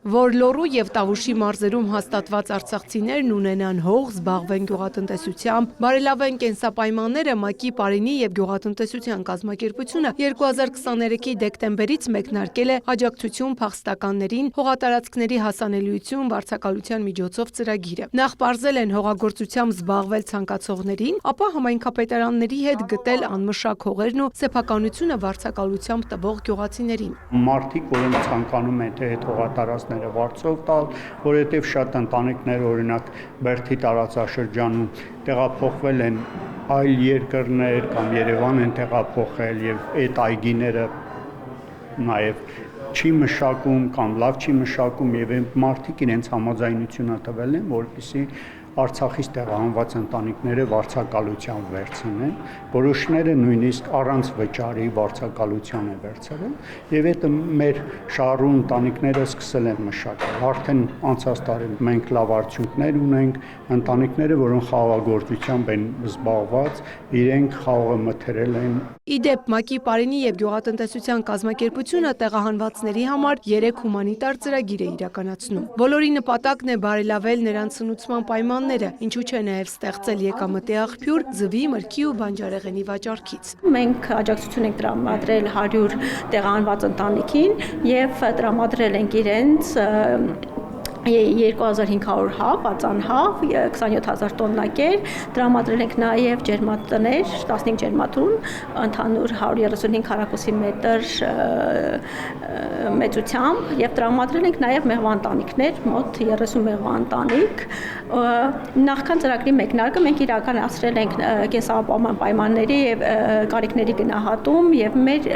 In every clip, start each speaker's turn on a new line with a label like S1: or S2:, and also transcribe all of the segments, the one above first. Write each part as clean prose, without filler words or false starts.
S1: Որ Լոռու եւ Տավուշի մարզերում հաստատված արցախցիներն ունենան հող, զբաղվեն գյուղատնտեսությամբ, բարելավեն կենսապայմանները, ՄԱԿ-ի Պարենի եւ գյուղատնտեսության կազմակերպությունը 2023-ի դեկտեմբերից մեկնարկել է աջակցություն փախստականներին, հողատարածքների հասանելիություն վարձակալության միջոցով ծրագիրը։ Նախ բարձել են հողագործությամբ զբաղվել ցանկացողներին, ապա համայնքապետարանների հետ գտել անմշակ հողերն ու սեփականությունը վարձակալությամբ տվող գյուղացիներին։
S2: Մարդիկ, որոնք ցանկանում են թե այդ հողատարածքները վարձով տալ, որովհետև շատ ընտանիքներ օրինակ Բերդի տարածաշրջանում տեղափոխվել են այլ երկրներ կամ Երևան են տեղափոխել եւ այդ այգիները նաեւ չի մշակում կամ լավ չի մշակում եւ այն մարդիկ իրենց համաձայնությունը տվել են, որպեսզի Արցախից տեղահանված ընտանիքները վարձակալության վերցնեն, որոշները նույնիսկ առանց վճարի վարձակալության է վերցրել եւ այդ մեր շահառու ընտանիքները սկսել են մշակել։ Արդեն անցած տարի մենք լավ արդյունքներ ունենք, ընտանիքները, որոնք խաղաղագործությամբ են զբաղված, իրենք խաղը մթերել են։
S1: Իդեպ ՄԱԿ-ի Պարենի եւ գյուղատնտեսության կազմակերպությունը տեղահանվածների համար 3 հումանիտար ծրագիր է իրականացնում։ Բոլորի նպատակն է բարելավել նրանց սնուցման պայմանները, ինչու չէ նաեւ ստեղծել եկամտի աղբյուր ձվի, մրգի ու բանջարեղենի վաճառքից։
S3: Մենք աջակցություն ենք տրամադրել 100 տեղահանված ընտանիքին եւ տրամադրել ենք իրենց 2500 հավ, ածան հավ, 27000 տոննա կեր, տրամադրել ենք նաև ջերմատներ, 15 ջերմատուն, ընդհանուր 135 քառակուսի մետր մեծությամբ եւ տրամադրել ենք նաև մեղվանտանիքներ, մոտ 30 մեղվանտանիք։ Նախքան ծրագրի մեկնարկը մենք իրականացրել ենք կենսապահովման պայմանների եւ կարիքների գնահատում եւ մեր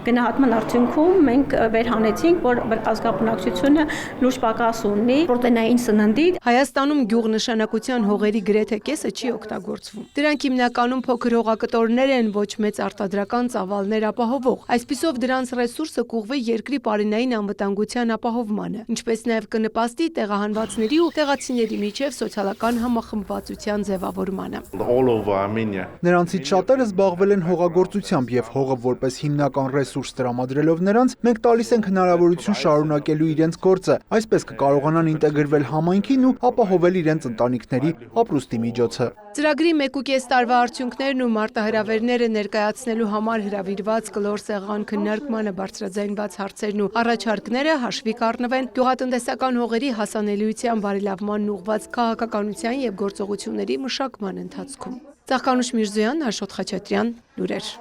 S3: գնահատման արդյունքում մենք վերհանեցինք, որ ազգաբնակչությունը լուրջ պակաս ունի պրոտեինային սննդի։
S1: Հայաստանում գյուղնշանակության հողերի գրեթե կեսը չի օգտագործվում։ Դրանք հիմնականում փոքր հողակտորներ են, ոչ մեծ արտադրական ծավալներ ապահովող։ Այսպիսով դրանց ռեսուրսը կուղվի երկրի պարենային անվտանգության ապահովմանը, ինչպես նաև կնպաստի տեղահանվածների ու տեղացիների միջև սոցիալական համախմբվածության ձևավորմանը։
S4: Նրանցից շատերը զբաղվել են հողագործությամբ եւ հողը որպես հիմնական ռեսուրս տրամադրելով նրանց, մենք տալիս ենք հնարավորություն շարունակելու իրենց գործը, այսպես կկարողանան ինտեգրվել համայնքին ու ապահովել իրենց ընտանիքների ապրուստի միջոցը։
S1: Ծրագրի 1.5 տարվա արդյունքներն ու մարտահրավերները ներկայացնելու համար հրավիրված կլոր սեղան քննարկմանը բարձրաձայնված հարցերն ու առաջարկները հաշվի կառնվեն գյուղատնտեսական հողերի հասանելիության բարելավմանն ուղղված քաղաքականության եւ գործողությունների մշակման ընթացքում։ Ծաղկանուշ Միրզոյան, Աշոտ Խաչատրյան, լուրեր։